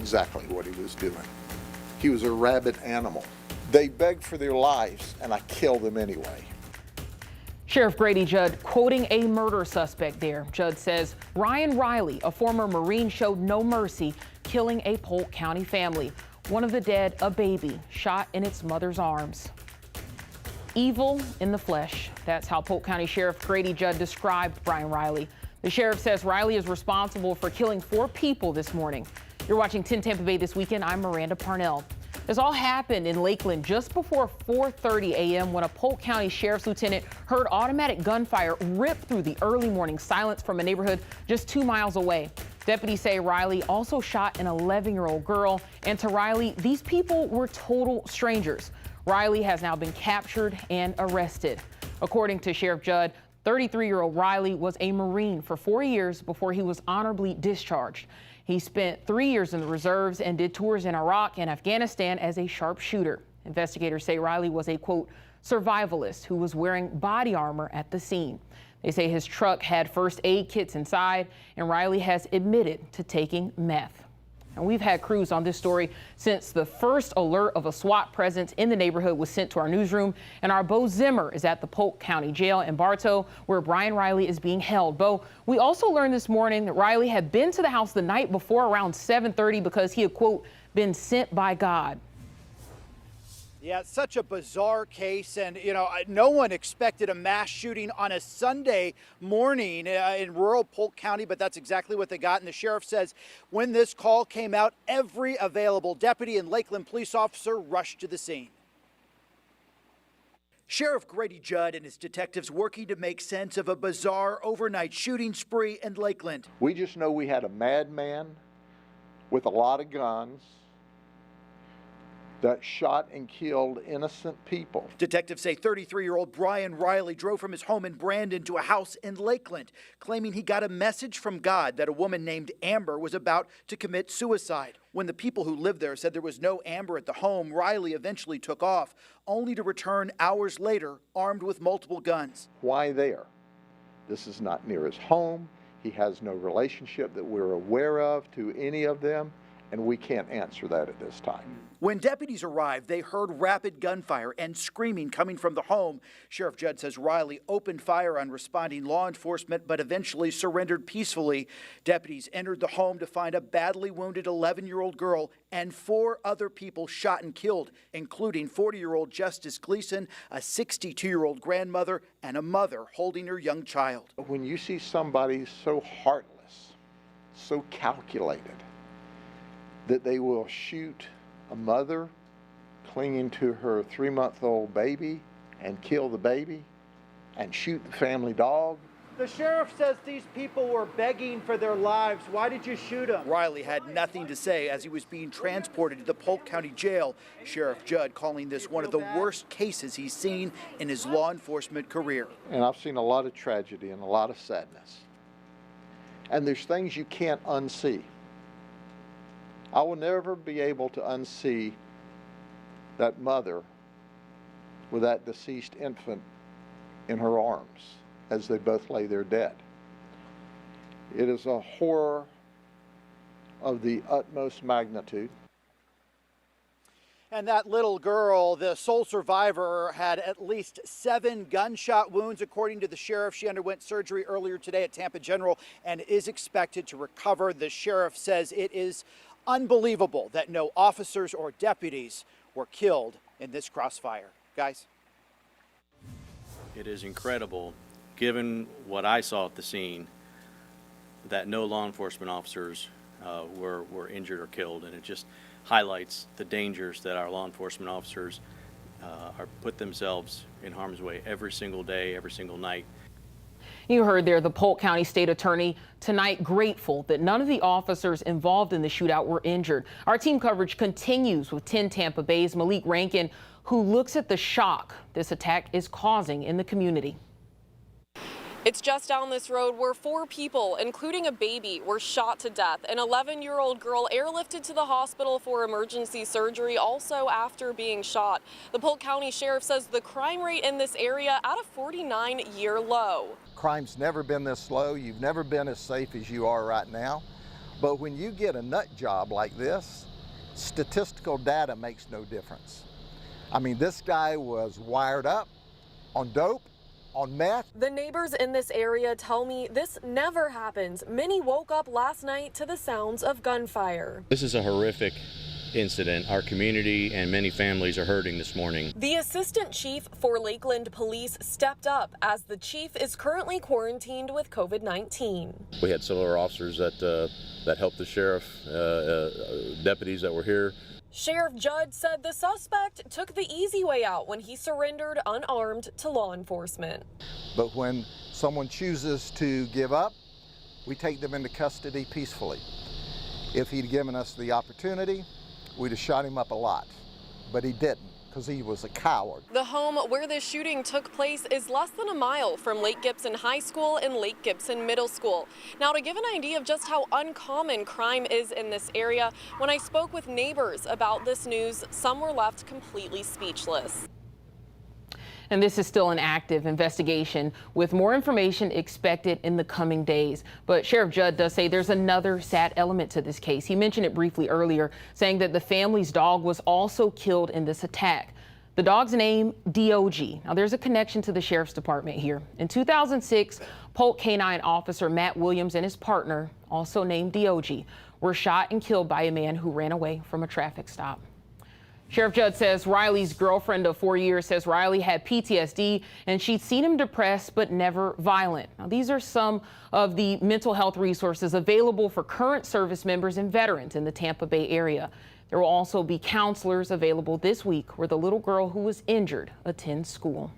exactly what he was doing. He was a rabid animal. They begged for their lives, and I killed them anyway. Sheriff Grady Judd quoting a murder suspect there. Judd says Bryan Riley, a former Marine, showed no mercy, killing a Polk County family. One of the dead, a baby, shot in its mother's arms. Evil in the flesh. That's how Polk County Sheriff Grady Judd described Bryan Riley. The sheriff says Riley is responsible for killing 4 people this morning. You're watching 10 Tampa Bay This Weekend. I'm Miranda Parnell. This all happened in Lakeland just before 4:30 a.m. when a Polk County Sheriff's lieutenant heard automatic gunfire rip through the early morning silence from a neighborhood just 2 miles away. Deputies say Riley also shot an 11-year-old girl, and to Riley, these people were total strangers. Riley has now been captured and arrested. According to Sheriff Judd, 33-year-old Riley was a Marine for 4 years before he was honorably discharged. He spent 3 years in the reserves and did tours in Iraq and Afghanistan as a sharpshooter. Investigators say Riley was a, quote, survivalist who was wearing body armor at the scene. They say his truck had first aid kits inside, and Riley has admitted to taking meth. And we've had crews on this story since the first alert of a SWAT presence in the neighborhood was sent to our newsroom. And our Bo Zimmer is at the Polk County Jail in Bartow, where Bryan Riley is being held. Bo, we also learned this morning that Riley had been to the house the night before around 7:30 because he had, quote, been sent by God. Yeah, it's such a bizarre case, and no one expected a mass shooting on a Sunday morning in rural Polk County, but that's exactly what they got. And the sheriff says when this call came out, every available deputy and Lakeland police officer rushed to the scene. Sheriff Grady Judd and his detectives working to make sense of a bizarre overnight shooting spree in Lakeland. We just know we had a madman with a lot of guns that shot and killed innocent people. Detectives say 33-year-old Bryan Riley drove from his home in Brandon to a house in Lakeland, claiming he got a message from God that a woman named Amber was about to commit suicide. When the people who lived there said there was no Amber at the home, Riley eventually took off, only to return hours later armed with multiple guns. Why there? This is not near his home. He has no relationship that we're aware of to any of them, and we can't answer that at this time. When deputies arrived, they heard rapid gunfire and screaming coming from the home. Sheriff Judd says Riley opened fire on responding law enforcement, but eventually surrendered peacefully. Deputies entered the home to find a badly wounded 11-year-old girl and 4 other people shot and killed, including 40-year-old Justice Gleason, a 62-year-old grandmother, and a mother holding her young child. When you see somebody so heartless, so calculated, that they will shoot a mother clinging to her 3-month-old baby and kill the baby and shoot the family dog. The sheriff says these people were begging for their lives. Why did you shoot them? Riley had nothing to say as he was being transported to the Polk County Jail. Sheriff Judd calling this one of the worst cases he's seen in his law enforcement career. And I've seen a lot of tragedy and a lot of sadness. And there's things you can't unsee. I will never be able to unsee that mother with that deceased infant in her arms as they both lay there dead. It is a horror of the utmost magnitude. And that little girl, the sole survivor, had at least 7 gunshot wounds. According to the sheriff, she underwent surgery earlier today at Tampa General and is expected to recover. The sheriff says it is unbelievable that no officers or deputies were killed in this crossfire. Guys? It is incredible, given what I saw at the scene, that no law enforcement officers were injured or killed, and it just highlights the dangers that our law enforcement officers are put themselves in harm's way every single day, every single night. You heard there the Polk County State Attorney tonight grateful that none of the officers involved in the shootout were injured. Our team coverage continues with 10 Tampa Bay's Malik Rankin, who looks at the shock this attack is causing in the community. It's just down this road where 4 people, including a baby, were shot to death. An 11-year-old girl airlifted to the hospital for emergency surgery also after being shot. The Polk County Sheriff says the crime rate in this area at a 49-year low. Crime's never been this low. You've never been as safe as you are right now. But when you get a nut job like this, statistical data makes no difference. I mean, this guy was wired up on dope, on meth. The neighbors in this area tell me this never happens. Many woke up last night to the sounds of gunfire. This is a horrific incident. Our community and many families are hurting this morning. The assistant chief for Lakeland Police stepped up as the chief is currently quarantined with COVID-19. We had several officers that helped the sheriff, deputies that were here. Sheriff Judd said the suspect took the easy way out when he surrendered unarmed to law enforcement. But when someone chooses to give up, we take them into custody peacefully. If he'd given us the opportunity, we'd have shot him up a lot, but he didn't, because he was a coward. The home where this shooting took place is less than a mile from Lake Gibson High School and Lake Gibson Middle School. Now, to give an idea of just how uncommon crime is in this area, when I spoke with neighbors about this news, some were left completely speechless. And this is still an active investigation with more information expected in the coming days. But Sheriff Judd does say there's another sad element to this case. He mentioned it briefly earlier, saying that the family's dog was also killed in this attack. The dog's name, DOG. Now, there's a connection to the Sheriff's Department here. In 2006, Polk K-9 officer Matt Williams and his partner, also named DOG, were shot and killed by a man who ran away from a traffic stop. Sheriff Judd says Riley's girlfriend of 4 years says Riley had PTSD and she'd seen him depressed but never violent. Now, these are some of the mental health resources available for current service members and veterans in the Tampa Bay area. There will also be counselors available this week where the little girl who was injured attends school.